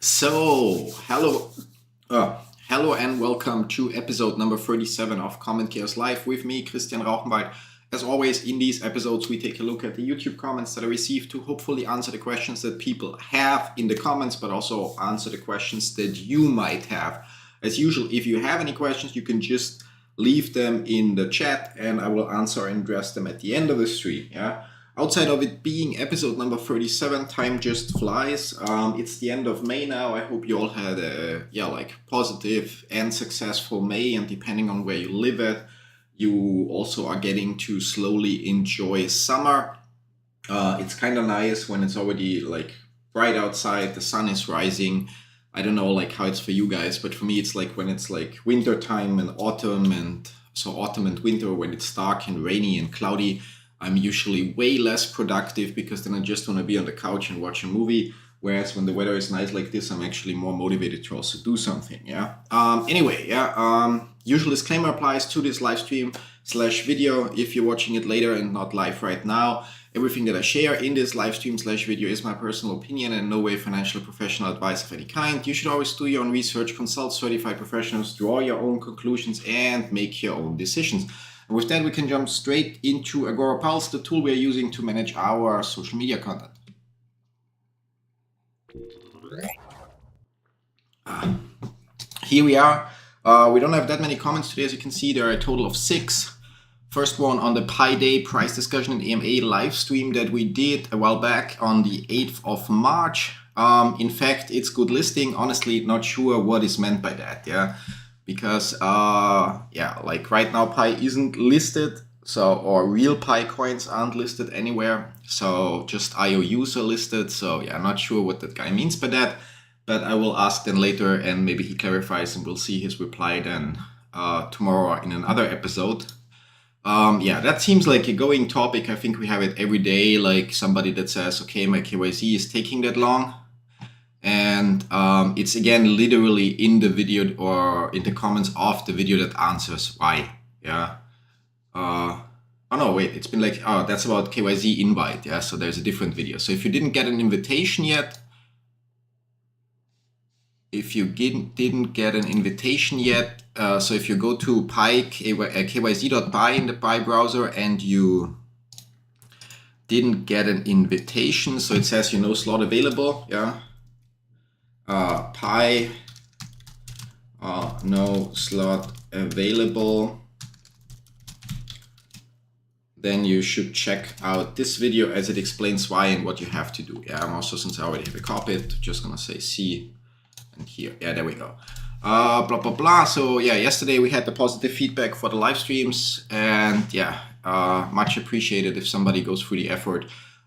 Hello, hello and welcome to episode number 37 of CoinX Live with me, Christian Rauchenwald. As always, in these episodes, we take a look at the YouTube comments that I received to hopefully answer the questions that people have in the comments, but also answer the questions that you might have. As usual, if you have any questions, you can just leave them in the chat and I will answer and address them at the end of the stream. Yeah. Outside of it being episode number 37, time just flies. It's the end of May now. I hope you all had a positive and successful May, and depending on where you live at, you also are getting to slowly enjoy summer. It's kind of nice when it's already bright outside, the sun is rising. I don't know how it's for you guys, but for me it's when it's winter time and autumn, and so autumn and winter when it's dark and rainy and cloudy. I'm usually way less productive because then I just want to be on the couch and watch a movie. Whereas when the weather is nice like this, I'm actually more motivated to also do something. Usual disclaimer applies to this live stream / video. If you're watching it later and not live right now, everything that I share in this live stream / video is my personal opinion and no way financial or professional advice of any kind. You should always do your own research, consult certified professionals, draw your own conclusions, and make your own decisions. And with that, we can jump straight into Agora Pulse, the tool we're using to manage our social media content. Here we are. We don't have that many comments today. As you can see, there are a total of 6. First one on the Pi Day price discussion and EMA live stream that we did a while back on the 8th of March. In fact, it's good listing. Honestly, not sure what is meant by that. Yeah. Because right now Pi isn't listed, or real Pi coins aren't listed anywhere, so just IOUs are listed. So yeah, not sure what that guy means by that, but I will ask then later and maybe he clarifies and we'll see his reply then tomorrow in another episode. That seems like a going topic. I think we have it every day, somebody that says, okay, my KYC is taking that long. And it's again literally in the video or in the comments of the video that answers why. Yeah. It's been that's about KYC invite. Yeah. So there's a different video. So if you didn't get an invitation yet, so if you go to kyz.pi in the Pi browser and you didn't get an invitation, so it says no slot available. Yeah. Pi, no slot available, then you should check out this video as it explains why and what you have to do. Yeah, I'm also, since I already have a copy, just gonna say C and here. Yeah, there we go. Blah, blah, blah. So yeah, yesterday we had the positive feedback for the live streams, and yeah, much appreciated if somebody goes through the effort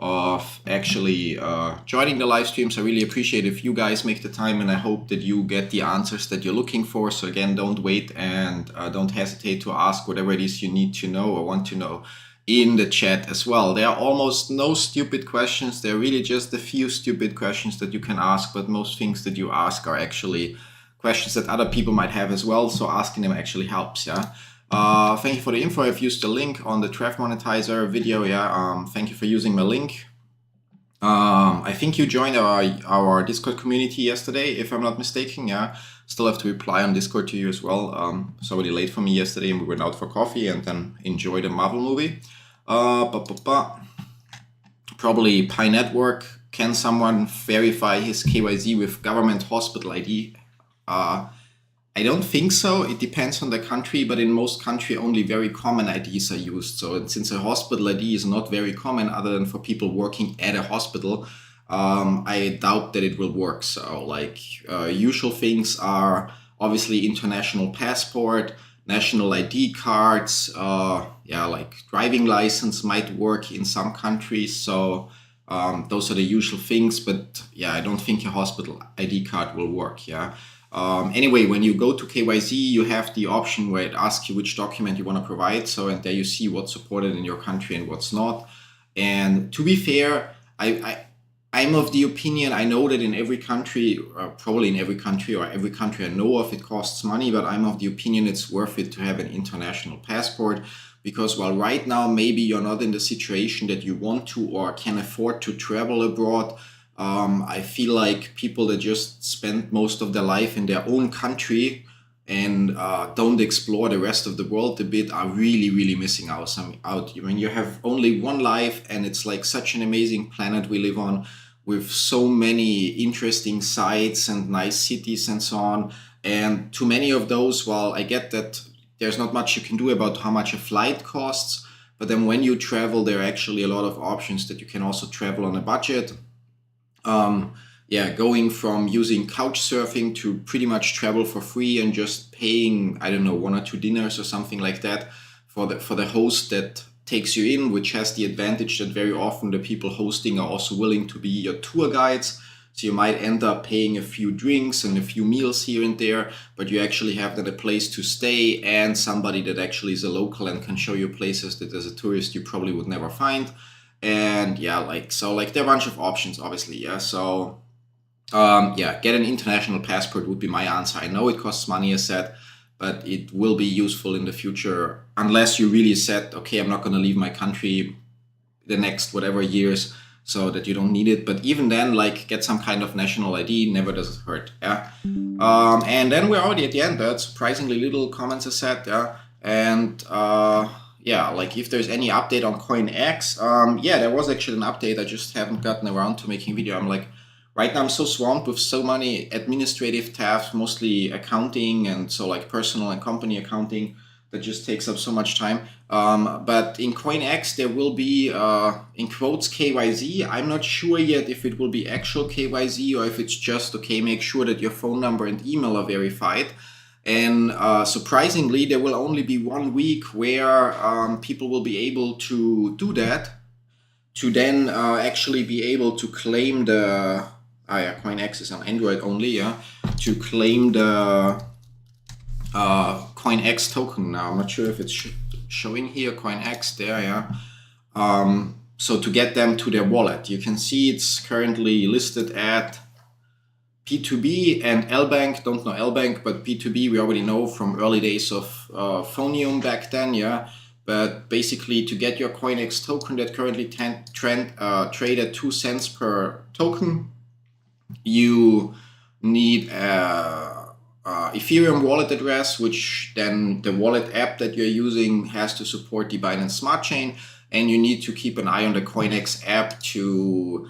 of actually joining the live streams. I really appreciate if you guys make the time, and I hope that you get the answers that you're looking for. So again, don't wait and don't hesitate to ask whatever it is you need to know or want to know in the chat as well. There are almost no stupid questions. There are really just a few stupid questions that you can ask, but most things that you ask are actually questions that other people might have as well. So asking them actually helps. Yeah. Thank you for the info. I've used the link on the Tref Monetizer video. Yeah. Thank you for using my link. I think you joined our Discord community yesterday, if I'm not mistaken. Yeah. Still have to reply on Discord to you as well. Somebody late for me yesterday and we went out for coffee and then enjoyed a Marvel movie. Probably Pi Network. Can someone verify his KYC with government hospital ID? I don't think so. It depends on the country, but in most countries only very common IDs are used. So since a hospital ID is not very common other than for people working at a hospital, I doubt that it will work. So usual things are obviously international passport, national ID cards, driving license might work in some countries. So those are the usual things, but yeah, I don't think a hospital ID card will work. Yeah. Anyway, when you go to KYC, you have the option where it asks you which document you want to provide. So, and there you see what's supported in your country and what's not. And to be fair, I'm of the opinion, I know that in every country, probably in every country or every country I know of, it costs money, but I'm of the opinion it's worth it to have an international passport, because while right now maybe you're not in the situation that you want to or can afford to travel abroad, I feel like people that just spend most of their life in their own country and don't explore the rest of the world a bit are really, really missing out. I mean, you have only one life, and it's like such an amazing planet we live on, with so many interesting sites and nice cities and so on. And too many of those, well, I get that there's not much you can do about how much a flight costs, but then when you travel, there are actually a lot of options that you can also travel on a budget. Yeah, going from using couch surfing to pretty much travel for free and just paying, I don't know, 1 or 2 dinners or something like that for the host that takes you in, which has the advantage that very often the people hosting are also willing to be your tour guides. So you might end up paying a few drinks and a few meals here and there, but you actually have then a place to stay and somebody that actually is a local and can show you places that as a tourist you probably would never find. And yeah, there are a bunch of options, obviously. Yeah, so yeah, get an international passport would be my answer. I know it costs money, as said, but it will be useful in the future, unless you really said, okay, I'm not going to leave my country the next whatever years, so that you don't need it. But even then, like, get some kind of national ID, never does it hurt. Yeah. And then we're already at the end. That's surprisingly little comments, as said. Yeah. And yeah, like if there's any update on CoinX, yeah, there was actually an update. I just haven't gotten around to making video. I'm like, right now I'm so swamped with so many administrative tasks, mostly accounting, and so like personal and company accounting, that just takes up so much time. But in CoinX, there will be, in quotes, KYZ. I'm not sure yet if it will be actual KYZ or if it's just, okay, make sure that your phone number and email are verified. And surprisingly, there will only be 1 week where people will be able to do that, to then actually be able to claim the, yeah, CoinX is on Android only, yeah, to claim the CoinX token now. I'm not sure if it's showing here, CoinX there, yeah. So to get them to their wallet, you can see it's currently listed at P2B and LBank. Don't know LBank, but P2B we already know from early days of Phonium back then, yeah. But basically, to get your CoinX token that currently trade at 2 cents per token, you need a Ethereum wallet address, which then the wallet app that you're using has to support the Binance Smart Chain, and you need to keep an eye on the CoinX app to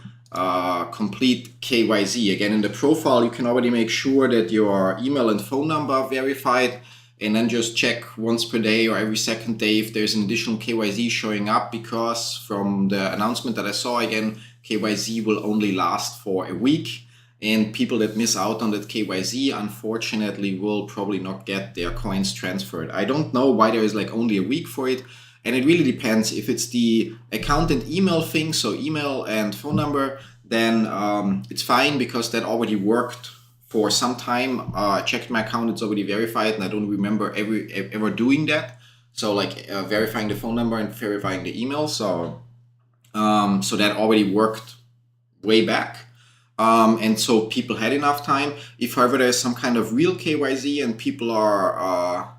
complete KYZ. Again, in the profile, you can already make sure that your email and phone number are verified, and then just check once per day or every second day if there's an additional KYZ showing up, because from the announcement that I saw, again, KYZ will only last for a week, and people that miss out on that KYZ, unfortunately, will probably not get their coins transferred. I don't know why there is like only a week for it. And it really depends. If it's the account and email thing, so email and phone number, then it's fine, because that already worked for some time. I checked my account, it's already verified, and I don't remember ever doing that. So like verifying the phone number and verifying the email. So so that already worked way back. And so people had enough time. If, however, there's some kind of real KYZ and people are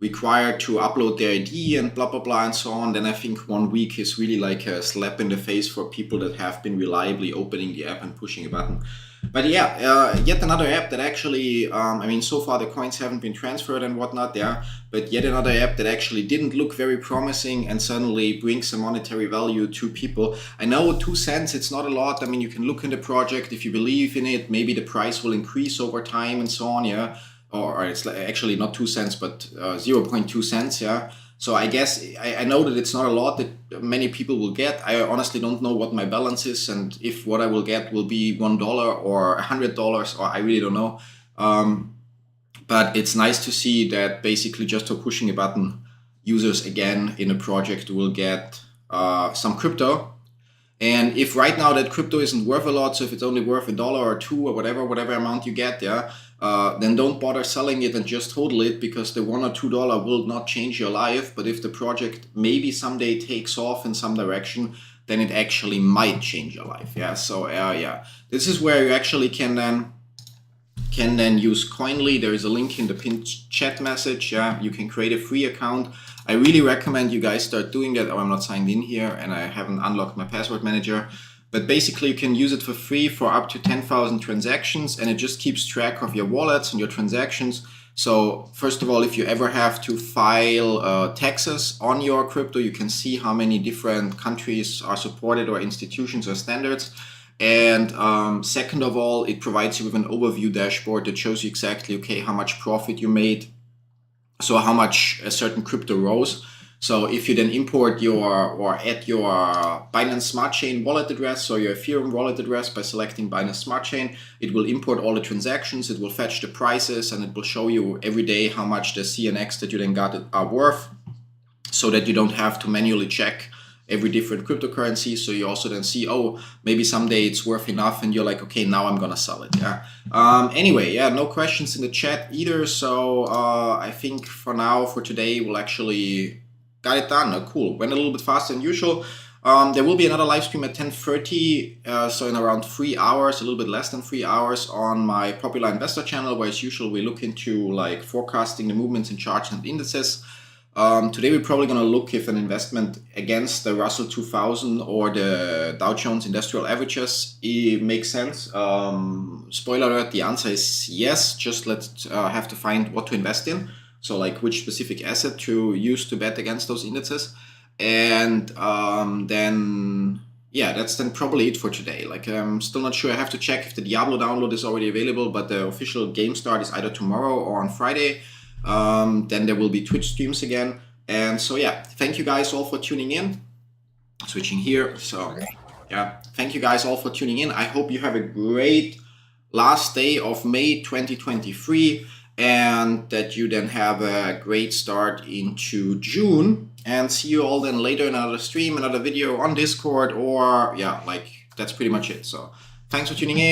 required to upload their ID and blah, blah, blah, and so on, then I think 1 week is really like a slap in the face for people that have been reliably opening the app and pushing a button. But yeah, yet another app that actually, I mean, so far the coins haven't been transferred and whatnot, yeah, but yet another app that actually didn't look very promising and suddenly brings some monetary value to people. I know 2 cents, it's not a lot. I mean, you can look in the project. If you believe in it, maybe the price will increase over time and so on, yeah. Or it's actually not 2 cents, but 0.2 cents, yeah. So I guess I know that it's not a lot that many people will get. I honestly don't know what my balance is, and if what I will get will be $1 or $100, or I really don't know. But it's nice to see that basically just for pushing a button, users again in a project will get some crypto. And if right now that crypto isn't worth a lot, so if it's only worth $1 or $2 or whatever amount you get, yeah, then don't bother selling it and just hodl it, because the $1 or $2 will not change your life. But if the project maybe someday takes off in some direction, then it actually might change your life. Yeah. So yeah, this is where you actually can then use Koinly. There is a link in the pinned chat message. Yeah, you can create a free account. I really recommend you guys start doing that. Oh, I'm not signed in here and I haven't unlocked my password manager. But basically you can use it for free for up to 10,000 transactions, and it just keeps track of your wallets and your transactions. So first of all, if you ever have to file taxes on your crypto, you can see how many different countries are supported or institutions or standards. And second of all, it provides you with an overview dashboard that shows you exactly, okay, how much profit you made, so how much a certain crypto rose. So if you then import or add your Binance Smart Chain wallet address or your Ethereum wallet address by selecting Binance Smart Chain, it will import all the transactions, it will fetch the prices, and it will show you every day how much the CNX that you then got are worth, so that you don't have to manually check every different cryptocurrency. So you also then see, oh, maybe someday it's worth enough, and you're like, okay, now I'm gonna sell it. Yeah. Anyway, yeah, no questions in the chat either. So I think for now, for today, we'll actually got it done. Oh, cool. Went a little bit faster than usual. There will be another live stream at 10:30, so in around 3 hours, a little bit less than 3 hours, on my Popular Investor channel, where as usual we look into like forecasting the movements in charts and indices. Today we're probably going to look if an investment against the Russell 2000 or the Dow Jones Industrial Averages makes sense. Spoiler alert, the answer is yes. Just let's have to find what to invest in. So like which specific asset to use to bet against those indices. And then, yeah, that's then probably it for today. Like I'm still not sure. I have to check if the Diablo download is already available, but the official game start is either tomorrow or on Friday. Then there will be Twitch streams again. And so, yeah, thank you guys all for tuning in. Switching here. So, yeah, thank you guys all for tuning in. I hope you have a great last day of May 2023, and that you then have a great start into June. And see you all then later in another stream, another video on Discord, or yeah, like that's pretty much it. So thanks for tuning in.